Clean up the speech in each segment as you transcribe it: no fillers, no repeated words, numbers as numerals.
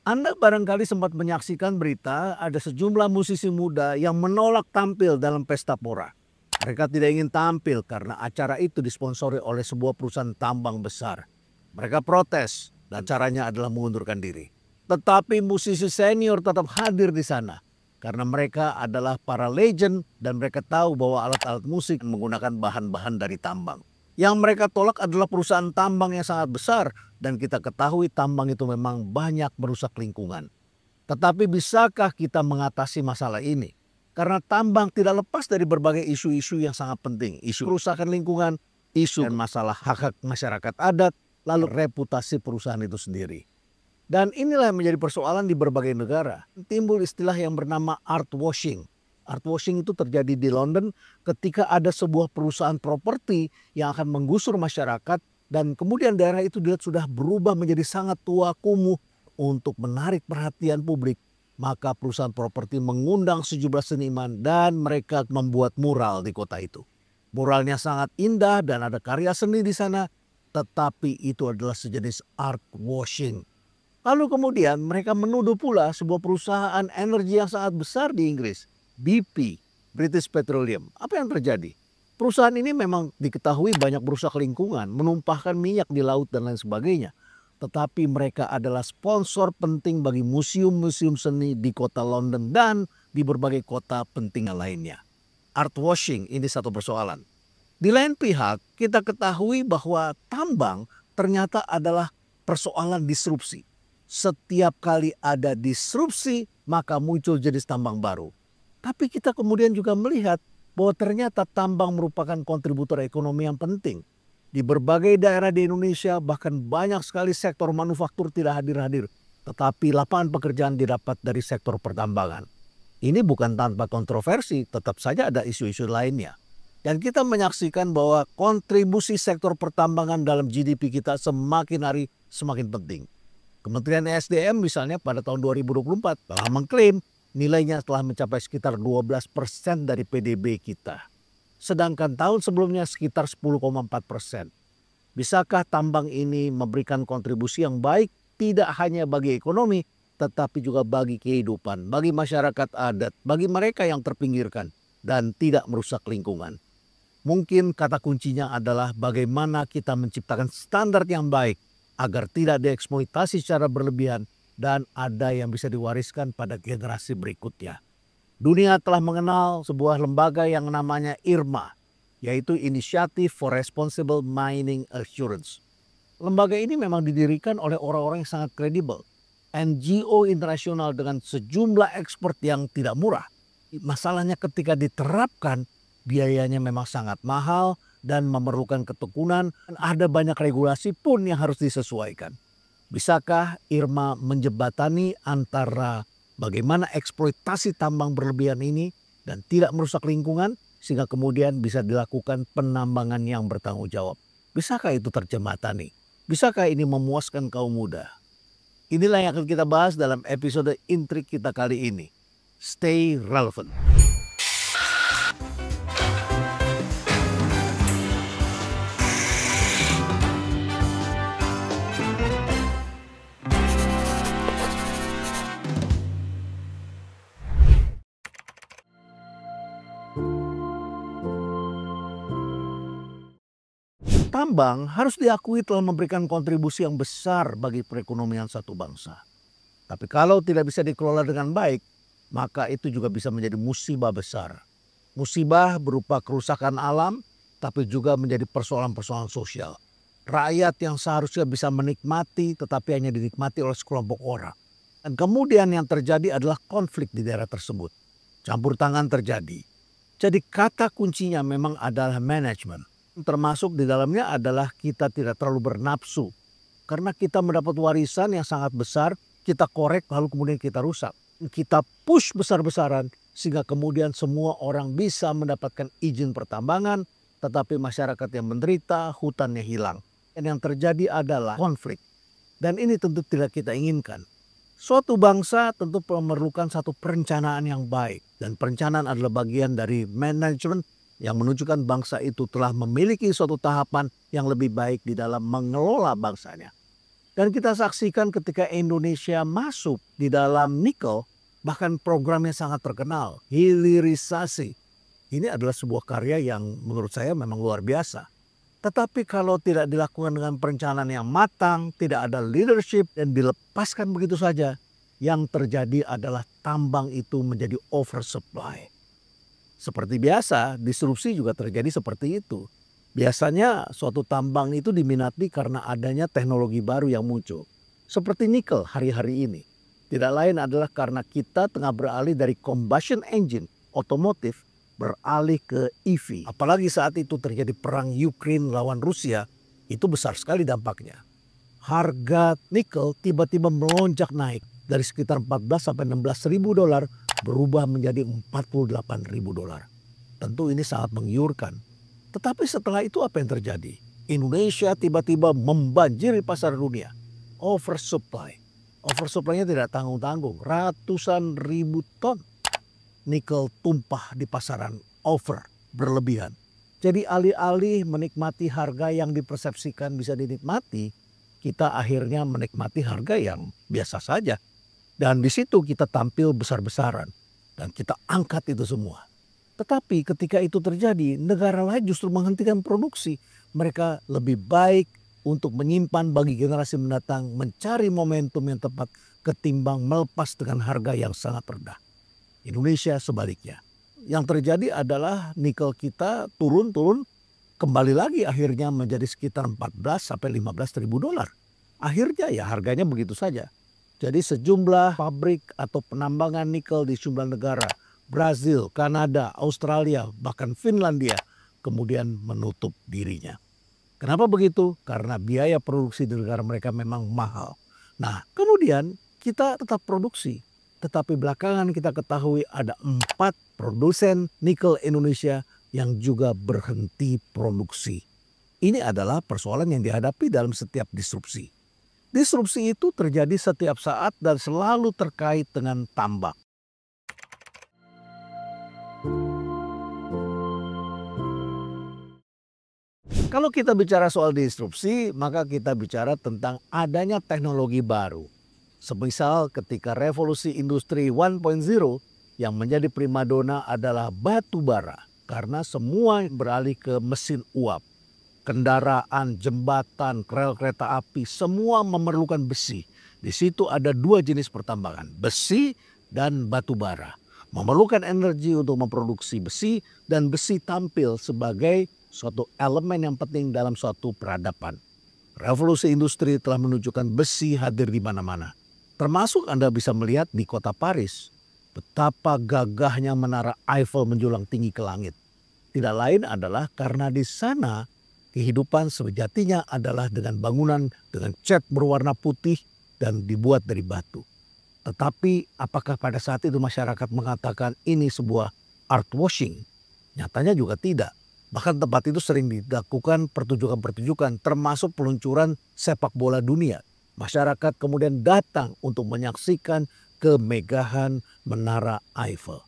Anda barangkali sempat menyaksikan berita ada sejumlah musisi muda yang menolak tampil dalam pesta pora. Mereka tidak ingin tampil karena acara itu disponsori oleh sebuah perusahaan tambang besar. Mereka protes dan caranya adalah mengundurkan diri. Tetapi musisi senior tetap hadir di sana karena mereka adalah para legend dan mereka tahu bahwa alat-alat musik menggunakan bahan-bahan dari tambang. Yang mereka tolak adalah perusahaan tambang yang sangat besar dan kita ketahui tambang itu memang banyak merusak lingkungan. Tetapi bisakah kita mengatasi masalah ini? Karena tambang tidak lepas dari berbagai isu-isu yang sangat penting. Isu kerusakan lingkungan, isu dan masalah hak-hak masyarakat adat, lalu reputasi perusahaan itu sendiri. Dan inilah yang menjadi persoalan di berbagai negara. Timbul istilah yang bernama art washing. Art washing itu terjadi di London ketika ada sebuah perusahaan properti yang akan menggusur masyarakat dan kemudian daerah itu dilihat sudah berubah menjadi sangat tua kumuh. Untuk menarik perhatian publik, maka perusahaan properti mengundang sejumlah seniman dan mereka membuat mural di kota itu. Muralnya sangat indah dan ada karya seni di sana, tetapi itu adalah sejenis art washing. Lalu kemudian mereka menuduh pula sebuah perusahaan energi yang sangat besar di Inggris, BP, British Petroleum. Apa yang terjadi? Perusahaan ini memang diketahui banyak merusak lingkungan, menumpahkan minyak di laut dan lain sebagainya. Tetapi mereka adalah sponsor penting bagi museum-museum seni di kota London dan di berbagai kota penting lainnya. Art washing ini satu persoalan. Di lain pihak, kita ketahui bahwa tambang ternyata adalah persoalan disrupsi. Setiap kali ada disrupsi, maka muncul jenis tambang baru. Tapi kita kemudian juga melihat bahwa ternyata tambang merupakan kontributor ekonomi yang penting. Di berbagai daerah di Indonesia bahkan banyak sekali sektor manufaktur tidak hadir-hadir. Tetapi lapangan pekerjaan didapat dari sektor pertambangan. Ini bukan tanpa kontroversi, tetap saja ada isu-isu lainnya. Dan kita menyaksikan bahwa kontribusi sektor pertambangan dalam GDP kita semakin hari semakin penting. Kementerian ESDM misalnya pada tahun 2024 telah mengklaim nilainya telah mencapai sekitar 12% dari PDB kita. Sedangkan tahun sebelumnya sekitar 10,4%. Bisakah tambang ini memberikan kontribusi yang baik tidak hanya bagi ekonomi tetapi juga bagi kehidupan, bagi masyarakat adat, bagi mereka yang terpinggirkan dan tidak merusak lingkungan. Mungkin kata kuncinya adalah bagaimana kita menciptakan standar yang baik agar tidak dieksploitasi secara berlebihan dan ada yang bisa diwariskan pada generasi berikutnya. Dunia telah mengenal sebuah lembaga yang namanya IRMA, yaitu Initiative for Responsible Mining Assurance. Lembaga ini memang didirikan oleh orang-orang yang sangat kredibel. NGO internasional dengan sejumlah expert yang tidak murah. Masalahnya ketika diterapkan, biayanya memang sangat mahal dan memerlukan ketekunan, dan ada banyak regulasi pun yang harus disesuaikan. Bisakah IRMA menjembatani antara bagaimana eksploitasi tambang berlebihan ini dan tidak merusak lingkungan sehingga kemudian bisa dilakukan penambangan yang bertanggung jawab? Bisakah itu terjembatani? Bisakah ini memuaskan kaum muda? Inilah yang akan kita bahas dalam episode intrik kita kali ini. Stay relevant. Tambang harus diakui telah memberikan kontribusi yang besar bagi perekonomian satu bangsa. Tapi kalau tidak bisa dikelola dengan baik, maka itu juga bisa menjadi musibah besar. Musibah berupa kerusakan alam, tapi juga menjadi persoalan-persoalan sosial. Rakyat yang seharusnya bisa menikmati, tetapi hanya dinikmati oleh sekelompok orang. Dan kemudian yang terjadi adalah konflik di daerah tersebut. Campur tangan terjadi. Jadi kata kuncinya memang adalah manajemen. Termasuk di dalamnya adalah kita tidak terlalu bernafsu. Karena kita mendapat warisan yang sangat besar, kita korek lalu kemudian kita rusak. Kita push besar-besaran sehingga kemudian semua orang bisa mendapatkan izin pertambangan, tetapi masyarakat yang menderita, hutannya hilang. Dan yang terjadi adalah konflik. Dan ini tentu tidak kita inginkan. Suatu bangsa tentu memerlukan satu perencanaan yang baik. Dan perencanaan adalah bagian dari manajemen yang menunjukkan bangsa itu telah memiliki suatu tahapan yang lebih baik di dalam mengelola bangsanya. Dan kita saksikan ketika Indonesia masuk di dalam nikel, bahkan programnya sangat terkenal, hilirisasi. Ini adalah sebuah karya yang menurut saya memang luar biasa. Tetapi kalau tidak dilakukan dengan perencanaan yang matang, tidak ada leadership dan dilepaskan begitu saja, yang terjadi adalah tambang itu menjadi oversupply. Seperti biasa, disrupsi juga terjadi seperti itu. Biasanya suatu tambang itu diminati karena adanya teknologi baru yang muncul. Seperti nikel hari-hari ini. Tidak lain adalah karena kita tengah beralih dari combustion engine, otomotif, beralih ke EV. Apalagi saat itu terjadi perang Ukraina lawan Rusia, itu besar sekali dampaknya. Harga nikel tiba-tiba melonjak naik dari sekitar 14 sampai 16 ribu dolar berubah menjadi 48 ribu dolar. Tentu ini sangat menggiurkan. Tetapi setelah itu apa yang terjadi? Indonesia tiba-tiba membanjiri pasar dunia. Oversupply. Oversupply-nya tidak tanggung-tanggung. Ratusan ribu ton nikel tumpah di pasaran over, berlebihan. Jadi alih-alih menikmati harga yang dipersepsikan bisa dinikmati, kita akhirnya menikmati harga yang biasa saja. Dan di situ kita tampil besar-besaran. Dan kita angkat itu semua. Tetapi ketika itu terjadi, negara lain justru menghentikan produksi. Mereka lebih baik untuk menyimpan bagi generasi mendatang, mencari momentum yang tepat ketimbang melepas dengan harga yang sangat rendah. Indonesia sebaliknya. Yang terjadi adalah nikel kita turun-turun, kembali lagi akhirnya menjadi sekitar 14 sampai 15 ribu dolar. Akhirnya ya harganya begitu saja. Jadi sejumlah pabrik atau penambangan nikel di sejumlah negara, Brazil, Kanada, Australia, bahkan Finlandia kemudian menutup dirinya. Kenapa begitu? Karena biaya produksi di negara mereka memang mahal. Nah, kemudian kita tetap produksi. Tetapi belakangan kita ketahui ada 4 produsen nikel Indonesia yang juga berhenti produksi. Ini adalah persoalan yang dihadapi dalam setiap disrupsi. Disrupsi itu terjadi setiap saat dan selalu terkait dengan tambang. Kalau kita bicara soal disrupsi, maka kita bicara tentang adanya teknologi baru. Semisal ketika revolusi industri 1.0 yang menjadi primadona adalah batu bara. Karena semua beralih ke mesin uap. Kendaraan, jembatan, rel kereta api, semua memerlukan besi. Di situ ada 2 jenis pertambangan, besi dan batu bara. Memerlukan energi untuk memproduksi besi dan besi tampil sebagai suatu elemen yang penting dalam suatu peradaban. Revolusi industri telah menunjukkan besi hadir di mana-mana. Termasuk Anda bisa melihat di kota Paris, betapa gagahnya menara Eiffel menjulang tinggi ke langit. Tidak lain adalah karena di sana kehidupan sejatinya adalah dengan bangunan dengan cat berwarna putih dan dibuat dari batu. Tetapi apakah pada saat itu masyarakat mengatakan ini sebuah art washing? Nyatanya juga tidak. Bahkan tempat itu sering dilakukan pertunjukan-pertunjukan termasuk peluncuran sepak bola dunia. Masyarakat kemudian datang untuk menyaksikan kemegahan menara Eiffel.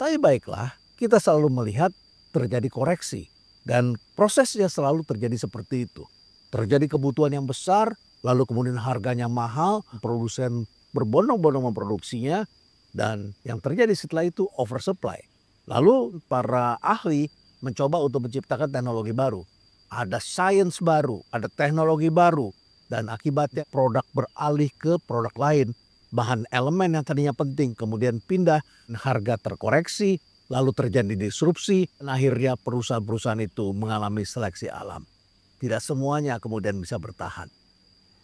Tapi baiklah, kita selalu melihat terjadi koreksi. Dan prosesnya selalu terjadi seperti itu. Terjadi kebutuhan yang besar, lalu kemudian harganya mahal, produsen berbondong-bondong memproduksinya, dan yang terjadi setelah itu oversupply. Lalu para ahli mencoba untuk menciptakan teknologi baru. Ada sains baru, ada teknologi baru, dan akibatnya produk beralih ke produk lain. Bahan elemen yang tadinya penting kemudian pindah, harga terkoreksi, lalu terjadi disrupsi, dan akhirnya perusahaan-perusahaan itu mengalami seleksi alam. Tidak semuanya kemudian bisa bertahan.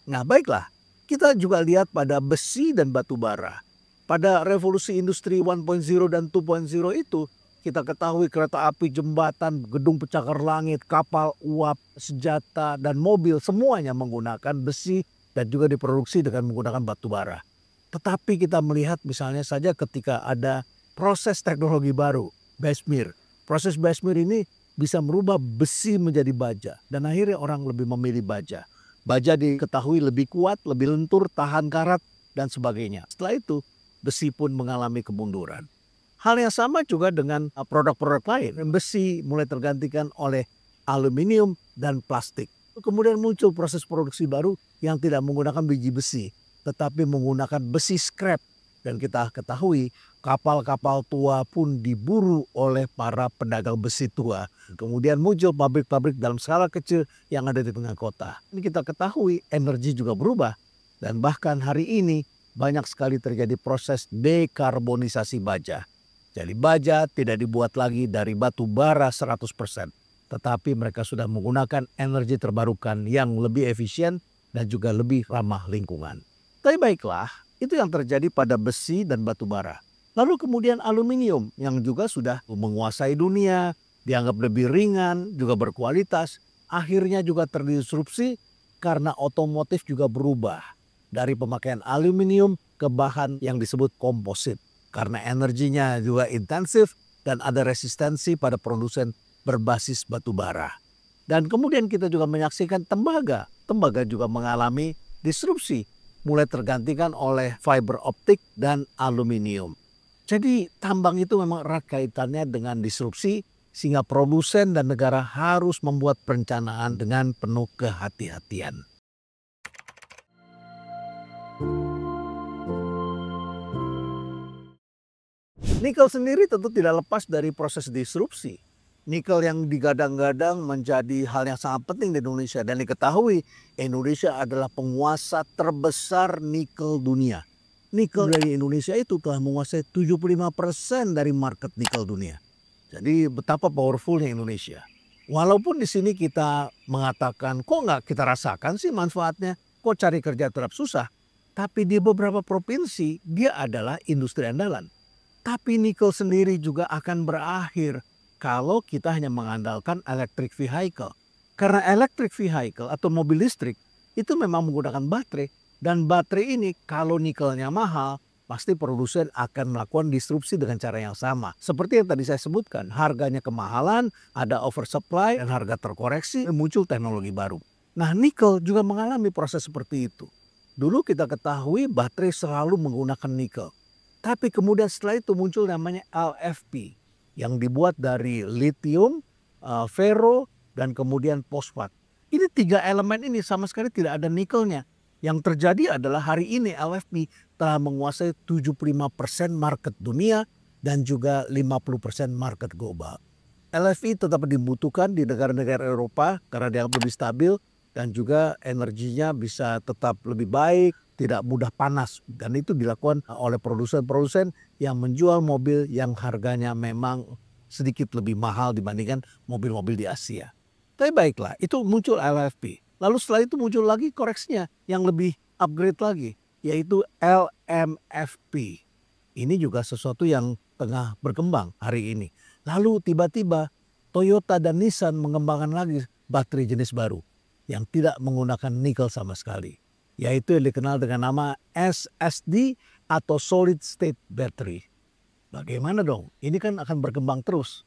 Nah baiklah, kita juga lihat pada besi dan batu bara. Pada revolusi industri 1.0 dan 2.0 itu, kita ketahui kereta api, jembatan, gedung pencakar langit, kapal uap, senjata, dan mobil semuanya menggunakan besi dan juga diproduksi dengan menggunakan batu bara. Tetapi kita melihat misalnya saja ketika ada proses teknologi baru, Bessemer. Proses Bessemer ini bisa merubah besi menjadi baja dan akhirnya orang lebih memilih baja. Baja diketahui lebih kuat, lebih lentur, tahan karat, dan sebagainya. Setelah itu, besi pun mengalami kemunduran. Hal yang sama juga dengan produk-produk lain. Besi mulai tergantikan oleh aluminium dan plastik. Kemudian muncul proses produksi baru yang tidak menggunakan biji besi, tetapi menggunakan besi scrap. Dan kita ketahui kapal-kapal tua pun diburu oleh para pedagang besi tua. Kemudian muncul pabrik-pabrik dalam skala kecil yang ada di tengah kota. Ini kita ketahui energi juga berubah. Dan bahkan hari ini banyak sekali terjadi proses dekarbonisasi baja. Jadi baja tidak dibuat lagi dari batu bara 100%. Tetapi mereka sudah menggunakan energi terbarukan yang lebih efisien dan juga lebih ramah lingkungan. Tapi baiklah, itu yang terjadi pada besi dan batu bara. Lalu kemudian aluminium yang juga sudah menguasai dunia, dianggap lebih ringan, juga berkualitas. Akhirnya juga terdisrupsi karena otomotif juga berubah dari pemakaian aluminium ke bahan yang disebut komposit. Karena energinya juga intensif dan ada resistensi pada produsen berbasis batu bara. Dan kemudian kita juga menyaksikan tembaga. Tembaga juga mengalami disrupsi, mulai tergantikan oleh fiber optik dan aluminium. Jadi tambang itu memang erat kaitannya dengan disrupsi, sehingga produsen dan negara harus membuat perencanaan dengan penuh kehati-hatian. Nikel sendiri tentu tidak lepas dari proses disrupsi. Nikel yang digadang-gadang menjadi hal yang sangat penting di Indonesia. Dan diketahui Indonesia adalah penguasa terbesar nikel dunia. Nikel dari Indonesia itu telah menguasai 75% dari market nikel dunia. Jadi betapa powerfulnya Indonesia. Walaupun di sini kita mengatakan kok nggak kita rasakan sih manfaatnya. Kok cari kerja tetap susah. Tapi di beberapa provinsi dia adalah industri andalan. Tapi nikel sendiri juga akan berakhir kalau kita hanya mengandalkan electric vehicle. Karena electric vehicle atau mobil listrik itu memang menggunakan baterai. Dan baterai ini kalau nikelnya mahal, pasti produsen akan melakukan disrupsi dengan cara yang sama. Seperti yang tadi saya sebutkan, harganya kemahalan, ada oversupply dan harga terkoreksi, muncul teknologi baru. Nah, nikel juga mengalami proses seperti itu. Dulu kita ketahui baterai selalu menggunakan nikel. Tapi kemudian setelah itu muncul namanya LFP yang dibuat dari lithium, ferro, dan kemudian fosfat. Ini tiga elemen ini sama sekali tidak ada nikelnya. Yang terjadi adalah hari ini LFP telah menguasai 75% market dunia dan juga 50% market global. LFP tetap dibutuhkan di negara-negara Eropa karena dianggap lebih stabil dan juga energinya bisa tetap lebih baik, tidak mudah panas. Dan itu dilakukan oleh produsen-produsen yang menjual mobil yang harganya memang sedikit lebih mahal dibandingkan mobil-mobil di Asia. Tapi baiklah, itu muncul LFP. Lalu setelah itu muncul lagi koreksinya yang lebih upgrade lagi, yaitu LMFP. Ini juga sesuatu yang tengah berkembang hari ini. Lalu tiba-tiba Toyota dan Nissan mengembangkan lagi baterai jenis baru yang tidak menggunakan nikel sama sekali. Yaitu yang dikenal dengan nama SSD atau Solid State Battery. Bagaimana dong? Ini kan akan berkembang terus.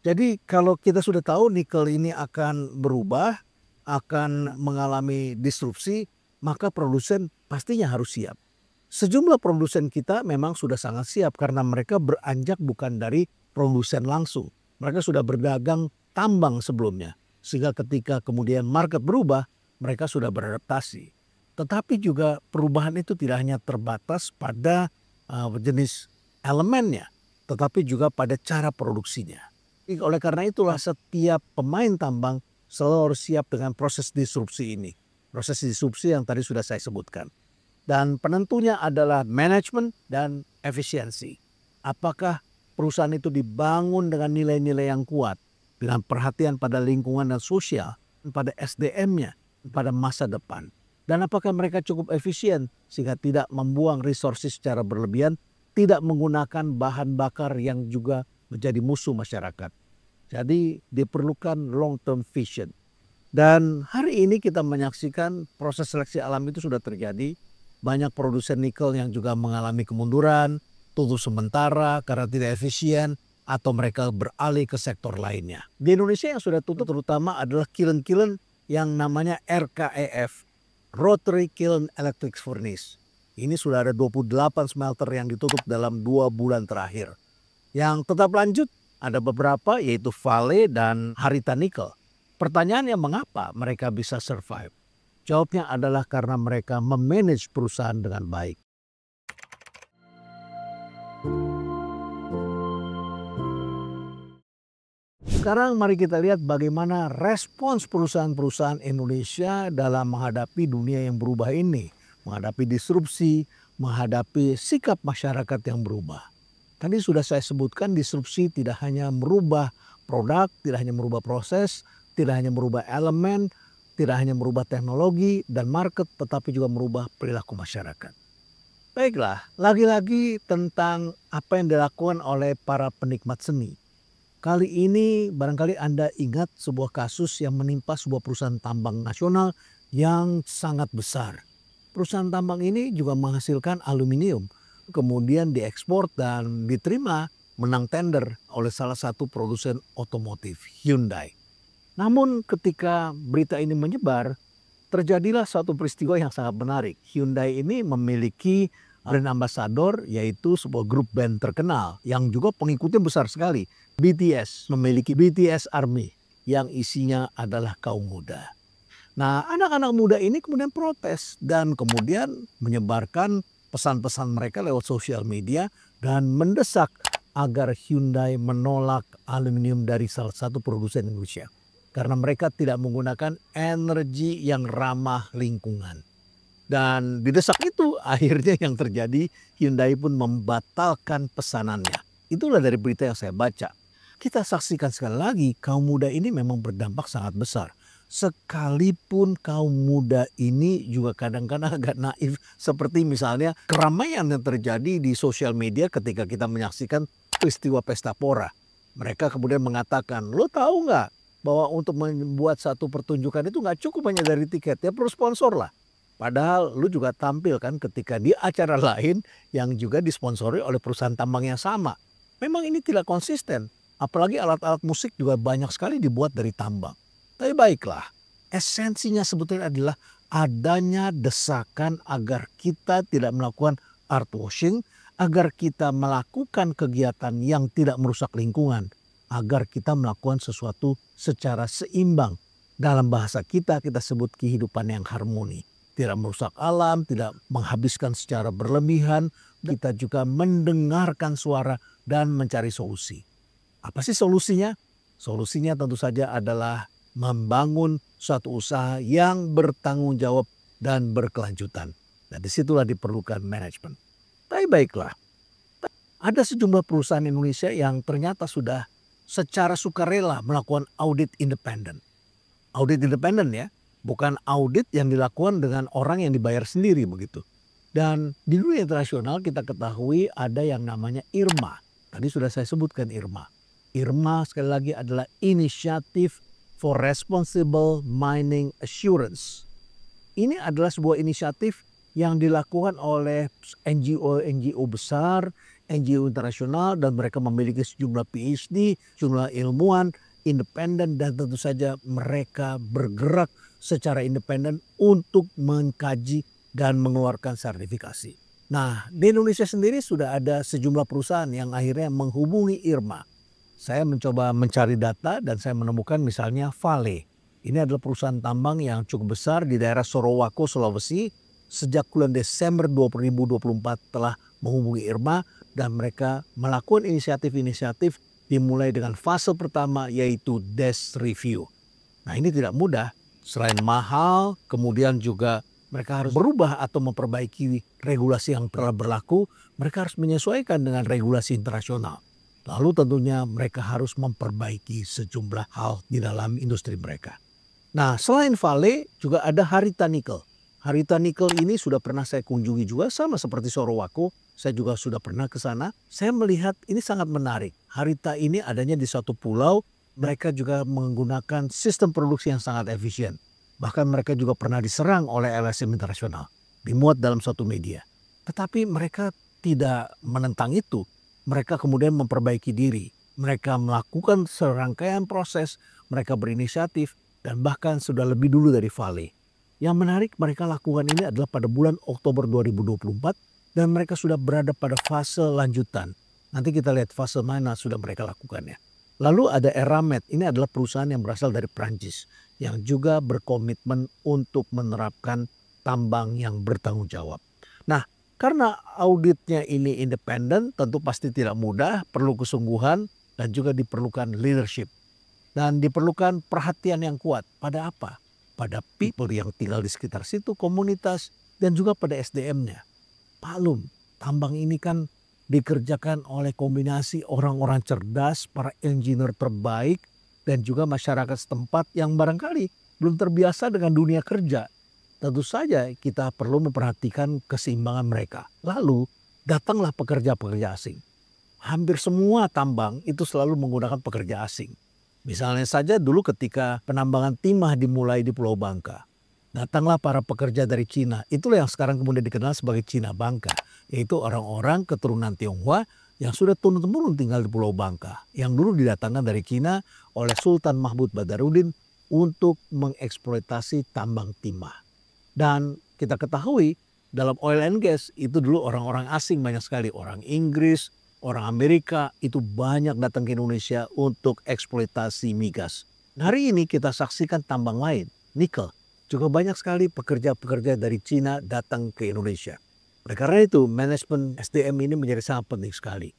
Jadi kalau kita sudah tahu nikel ini akan berubah, akan mengalami disrupsi, maka produsen pastinya harus siap. Sejumlah produsen kita memang sudah sangat siap karena mereka beranjak bukan dari produsen langsung. Mereka sudah berdagang tambang sebelumnya. Sehingga ketika kemudian market berubah, mereka sudah beradaptasi. Tetapi juga perubahan itu tidak hanya terbatas pada jenis elemennya, tetapi juga pada cara produksinya. Oleh karena itulah setiap pemain tambang selalu harus siap dengan proses disrupsi ini. Proses disrupsi yang tadi sudah saya sebutkan. Dan penentunya adalah manajemen dan efisiensi. Apakah perusahaan itu dibangun dengan nilai-nilai yang kuat, dengan perhatian pada lingkungan dan sosial, pada SDM-nya, pada masa depan. Dan apakah mereka cukup efisien sehingga tidak membuang resources secara berlebihan, tidak menggunakan bahan bakar yang juga menjadi musuh masyarakat. Jadi diperlukan long term vision. Dan hari ini kita menyaksikan proses seleksi alam itu sudah terjadi. Banyak produsen nikel yang juga mengalami kemunduran, tutup sementara karena tidak efisien, atau mereka beralih ke sektor lainnya. Di Indonesia yang sudah tutup terutama adalah kiln-kiln yang namanya RKEF, Rotary Kiln Electric Furnace. Ini sudah ada 28 smelter yang ditutup dalam 2 bulan terakhir. Yang tetap lanjut ada beberapa yaitu Vale dan Harita Nickel. Pertanyaannya mengapa mereka bisa survive? Jawabnya adalah karena mereka memanage perusahaan dengan baik. Sekarang mari kita lihat bagaimana respons perusahaan-perusahaan Indonesia dalam menghadapi dunia yang berubah ini. Menghadapi disrupsi, menghadapi sikap masyarakat yang berubah. Tadi sudah saya sebutkan disrupsi tidak hanya merubah produk, tidak hanya merubah proses, tidak hanya merubah elemen, tidak hanya merubah teknologi dan market, tetapi juga merubah perilaku masyarakat. Baiklah, lagi-lagi tentang apa yang dilakukan oleh para penikmat seni. Kali ini barangkali Anda ingat sebuah kasus yang menimpa sebuah perusahaan tambang nasional yang sangat besar. Perusahaan tambang ini juga menghasilkan aluminium, kemudian diekspor dan diterima menang tender oleh salah satu produsen otomotif, Hyundai. Namun ketika berita ini menyebar, terjadilah suatu peristiwa yang sangat menarik. Hyundai ini memiliki brand ambassador, yaitu sebuah grup band terkenal yang juga pengikutnya besar sekali. BTS memiliki BTS Army yang isinya adalah kaum muda. Nah, anak-anak muda ini kemudian protes dan kemudian menyebarkan pesan-pesan mereka lewat sosial media dan mendesak agar Hyundai menolak aluminium dari salah satu produsen Indonesia. Karena mereka tidak menggunakan energi yang ramah lingkungan. Dan di desak itu akhirnya yang terjadi Hyundai pun membatalkan pesanannya. Itulah dari berita yang saya baca. Kita saksikan sekali lagi kaum muda ini memang berdampak sangat besar. Sekalipun kaum muda ini juga kadang-kadang agak naif. Seperti misalnya keramaian yang terjadi di sosial media ketika kita menyaksikan peristiwa Pesta Pora. Mereka kemudian mengatakan, lo tahu nggak bahwa untuk membuat satu pertunjukan itu nggak cukup hanya dari tiket, ya perlu sponsor lah. Padahal lu juga tampil kan ketika di acara lain yang juga disponsori oleh perusahaan tambang yang sama. Memang ini tidak konsisten. Apalagi alat-alat musik juga banyak sekali dibuat dari tambang. Tapi baiklah, esensinya sebetulnya adalah adanya desakan agar kita tidak melakukan art washing, agar kita melakukan kegiatan yang tidak merusak lingkungan, agar kita melakukan sesuatu secara seimbang. Dalam bahasa kita sebut kehidupan yang harmoni. Tidak merusak alam, tidak menghabiskan secara berlebihan. Kita juga mendengarkan suara dan mencari solusi. Apa sih solusinya? Solusinya tentu saja adalah membangun suatu usaha yang bertanggung jawab dan berkelanjutan. Dan disitulah diperlukan manajemen. Tapi baiklah, ada sejumlah perusahaan Indonesia yang ternyata sudah secara sukarela melakukan audit independen. Audit independen ya. Bukan audit yang dilakukan dengan orang yang dibayar sendiri begitu. Dan di dunia internasional kita ketahui ada yang namanya IRMA. Tadi sudah saya sebutkan IRMA. IRMA sekali lagi adalah Initiative for Responsible Mining Assurance. Ini adalah sebuah inisiatif yang dilakukan oleh NGO besar, NGO internasional, dan mereka memiliki sejumlah PhD, sejumlah ilmuwan, independen, dan tentu saja mereka bergerak secara independen untuk mengkaji dan mengeluarkan sertifikasi. Nah, di Indonesia sendiri sudah ada sejumlah perusahaan yang akhirnya menghubungi IRMA. Saya mencoba mencari data dan saya menemukan misalnya Vale. Ini adalah perusahaan tambang yang cukup besar di daerah Sorowako, Sulawesi. Sejak bulan Desember 2024 telah menghubungi IRMA dan mereka melakukan inisiatif-inisiatif dimulai dengan fase pertama yaitu desk review. Nah, ini tidak mudah. Selain mahal, kemudian juga mereka harus berubah atau memperbaiki regulasi yang telah berlaku. Mereka harus menyesuaikan dengan regulasi internasional. Lalu tentunya mereka harus memperbaiki sejumlah hal di dalam industri mereka. Nah, selain Vale juga ada Harita Nickel. Harita Nickel ini sudah pernah saya kunjungi juga, sama seperti Sorowako. Saya juga sudah pernah ke sana. Saya melihat ini sangat menarik. Harita ini adanya di suatu pulau. Mereka juga menggunakan sistem produksi yang sangat efisien. Bahkan mereka juga pernah diserang oleh LSM internasional. Dimuat dalam suatu media. Tetapi mereka tidak menentang itu. Mereka kemudian memperbaiki diri. Mereka melakukan serangkaian proses. Mereka berinisiatif. Dan bahkan sudah lebih dulu dari Vale. Yang menarik mereka lakukan ini adalah pada bulan Oktober 2024. Dan mereka sudah berada pada fase lanjutan. Nanti kita lihat fase mana sudah mereka lakukannya. Lalu ada Eramet, ini adalah perusahaan yang berasal dari Prancis yang juga berkomitmen untuk menerapkan tambang yang bertanggung jawab. Nah, karena auditnya ini independen, tentu pasti tidak mudah, perlu kesungguhan dan juga diperlukan leadership. Dan diperlukan perhatian yang kuat pada apa? Pada people yang tinggal di sekitar situ, komunitas, dan juga pada SDM-nya. Maklum, tambang ini kan dikerjakan oleh kombinasi orang-orang cerdas, para engineer terbaik, dan juga masyarakat setempat yang barangkali belum terbiasa dengan dunia kerja. Tentu saja kita perlu memperhatikan keseimbangan mereka. Lalu datanglah pekerja-pekerja asing. Hampir semua tambang itu selalu menggunakan pekerja asing. Misalnya saja dulu ketika penambangan timah dimulai di Pulau Bangka. Datanglah para pekerja dari Cina. Itulah yang sekarang kemudian dikenal sebagai Cina Bangka. Yaitu orang-orang keturunan Tionghoa yang sudah turun-temurun tinggal di Pulau Bangka. Yang dulu didatangkan dari Cina oleh Sultan Mahmud Badarudin untuk mengeksploitasi tambang timah. Dan kita ketahui dalam oil and gas itu dulu orang-orang asing banyak sekali. Orang Inggris, orang Amerika itu banyak datang ke Indonesia untuk eksploitasi migas. Hari ini kita saksikan tambang lain, nikel. Juga banyak sekali pekerja-pekerja dari Cina datang ke Indonesia. Oleh karena itu, manajemen SDM ini menjadi sangat penting sekali.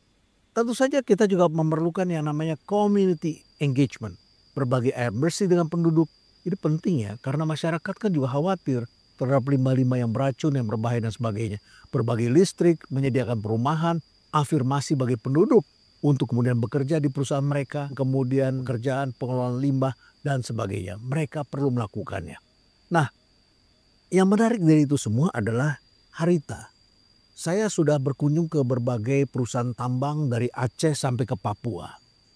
Tentu saja kita juga memerlukan yang namanya community engagement. Berbagi air bersih dengan penduduk, ini penting ya. Karena masyarakat kan juga khawatir terhadap limbah-limbah yang beracun, yang berbahaya dan sebagainya. Berbagi listrik, menyediakan perumahan, afirmasi bagi penduduk untuk kemudian bekerja di perusahaan mereka, kemudian pekerjaan pengelolaan limbah dan sebagainya. Mereka perlu melakukannya. Nah, yang menarik dari itu semua adalah harita. Saya sudah berkunjung ke berbagai perusahaan tambang dari Aceh sampai ke Papua.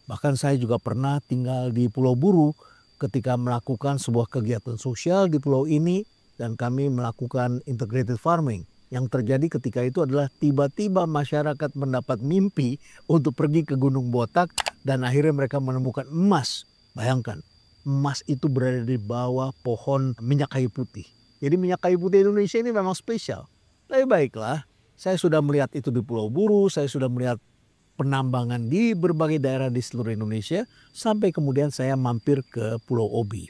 Bahkan saya juga pernah tinggal di Pulau Buru ketika melakukan sebuah kegiatan sosial di pulau ini dan kami melakukan integrated farming. Yang terjadi ketika itu adalah tiba-tiba masyarakat mendapat mimpi untuk pergi ke Gunung Botak dan akhirnya mereka menemukan emas. Bayangkan. Emas itu berada di bawah pohon minyak kayu putih. Jadi minyak kayu putih Indonesia ini memang spesial. Tapi baiklah, saya sudah melihat itu di Pulau Buru, saya sudah melihat penambangan di berbagai daerah di seluruh Indonesia, sampai kemudian saya mampir ke Pulau Obi.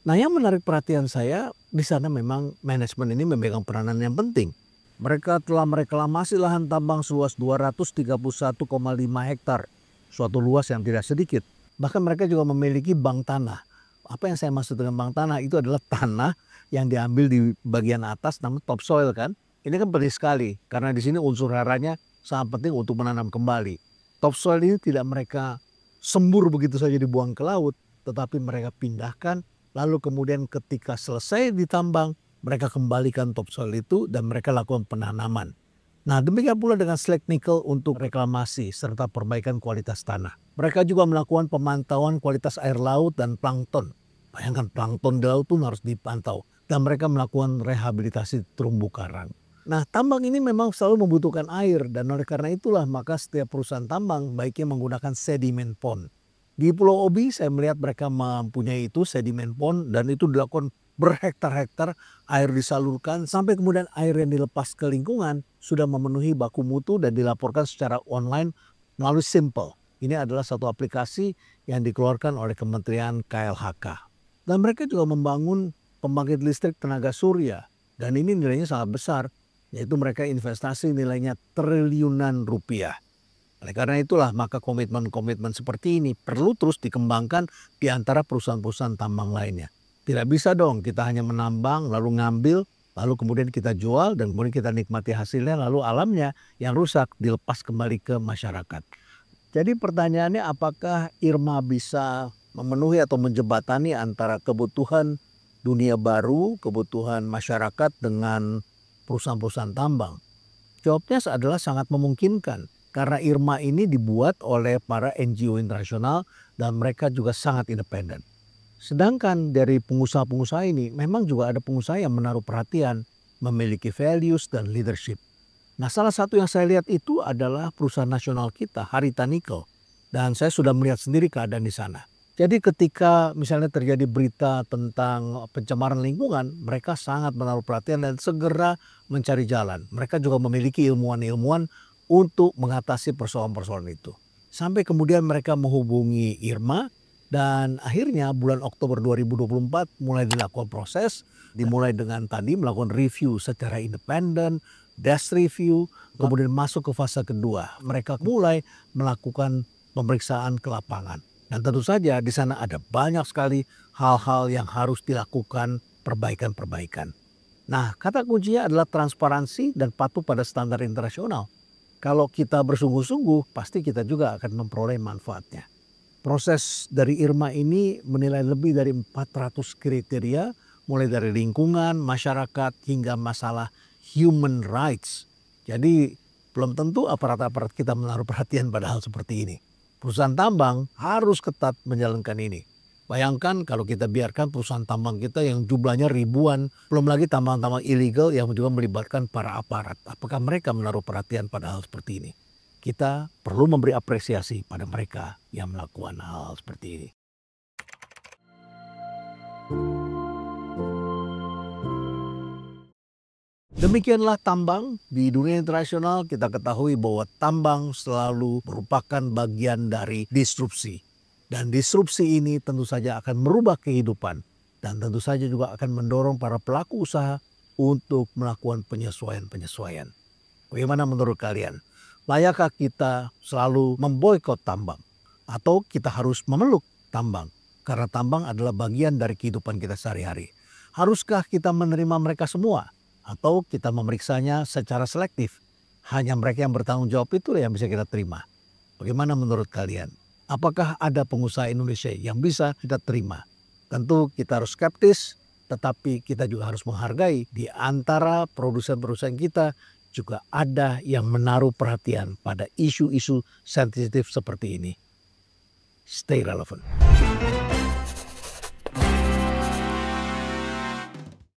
Nah, yang menarik perhatian saya, di sana memang manajemen ini memegang peranan yang penting. Mereka telah mereklamasi lahan tambang seluas 231,5 hektar, suatu luas yang tidak sedikit. Bahkan mereka juga memiliki bank tanah. Apa yang saya maksud dengan bank tanah itu adalah tanah yang diambil di bagian atas namanya topsoil kan. Ini kan penting sekali karena di sini unsur haranya sangat penting untuk menanam kembali. Topsoil ini tidak mereka sembur begitu saja dibuang ke laut, tetapi mereka pindahkan lalu kemudian ketika selesai ditambang mereka kembalikan topsoil itu dan mereka lakukan penanaman. Nah, demikian pula dengan Select Nickel untuk reklamasi serta perbaikan kualitas tanah. Mereka juga melakukan pemantauan kualitas air laut dan plankton. Bayangkan plankton di laut pun harus dipantau. Dan mereka melakukan rehabilitasi terumbu karang. Nah, tambang ini memang selalu membutuhkan air dan oleh karena itulah maka setiap perusahaan tambang baiknya menggunakan sediment pond. Di Pulau Obi saya melihat mereka mempunyai itu sediment pond dan itu dilakukan berhektar-hektar air disalurkan sampai kemudian air yang dilepas ke lingkungan sudah memenuhi baku mutu dan dilaporkan secara online melalui Simple. Ini adalah satu aplikasi yang dikeluarkan oleh Kementerian KLHK. Dan mereka juga membangun pembangkit listrik tenaga surya dan ini nilainya sangat besar, yaitu mereka investasi nilainya triliunan rupiah. Oleh karena itulah maka komitmen-komitmen seperti ini perlu terus dikembangkan di antara perusahaan-perusahaan tambang lainnya. Tidak bisa dong kita hanya menambang lalu ngambil lalu kemudian kita jual dan kemudian kita nikmati hasilnya lalu alamnya yang rusak dilepas kembali ke masyarakat. Jadi pertanyaannya apakah IRMA bisa memenuhi atau menjembatani antara kebutuhan dunia baru, kebutuhan masyarakat dengan perusahaan-perusahaan tambang? Jawabnya adalah sangat memungkinkan karena IRMA ini dibuat oleh para NGO internasional dan mereka juga sangat independen. Sedangkan dari pengusaha-pengusaha ini memang juga ada pengusaha yang menaruh perhatian, memiliki values dan leadership. Nah, salah satu yang saya lihat itu adalah perusahaan nasional kita, Harita Nickel. Dan saya sudah melihat sendiri keadaan di sana. Jadi ketika misalnya terjadi berita tentang pencemaran lingkungan, mereka sangat menaruh perhatian dan segera mencari jalan. Mereka juga memiliki ilmuwan-ilmuwan untuk mengatasi persoalan-persoalan itu. Sampai kemudian mereka menghubungi IRMA dan akhirnya bulan Oktober 2024 mulai dilakukan proses. Dimulai dengan tadi melakukan review secara independen, desk review, kemudian masuk ke fase kedua. Mereka mulai melakukan pemeriksaan ke lapangan. Dan tentu saja di sana ada banyak sekali hal-hal yang harus dilakukan, perbaikan-perbaikan. Nah, kata kuncinya adalah transparansi dan patuh pada standar internasional. Kalau kita bersungguh-sungguh, pasti kita juga akan memperoleh manfaatnya. Proses dari IRMA ini menilai lebih dari 400 kriteria, mulai dari lingkungan, masyarakat, hingga masalah human rights. Jadi belum tentu aparat-aparat kita menaruh perhatian pada hal seperti ini. Perusahaan tambang harus ketat menjalankan ini. Bayangkan kalau kita biarkan perusahaan tambang kita yang jumlahnya ribuan, belum lagi tambang-tambang ilegal yang juga melibatkan para aparat. Apakah mereka menaruh perhatian pada hal seperti ini? Kita perlu memberi apresiasi pada mereka yang melakukan hal seperti ini. Demikianlah tambang. Di dunia internasional kita ketahui bahwa tambang selalu merupakan bagian dari disrupsi. Dan disrupsi ini tentu saja akan merubah kehidupan. Dan tentu saja juga akan mendorong para pelaku usaha untuk melakukan penyesuaian-penyesuaian. Bagaimana menurut kalian? Layakkah kita selalu memboikot tambang? Atau kita harus memeluk tambang? Karena tambang adalah bagian dari kehidupan kita sehari-hari. Haruskah kita menerima mereka semua? Atau kita memeriksanya secara selektif? Hanya mereka yang bertanggung jawab itu yang bisa kita terima. Bagaimana menurut kalian? Apakah ada pengusaha Indonesia yang bisa kita terima? Tentu kita harus skeptis, tetapi kita juga harus menghargai di antara produsen-produsen kita juga ada yang menaruh perhatian pada isu-isu sensitif seperti ini. Stay relevant.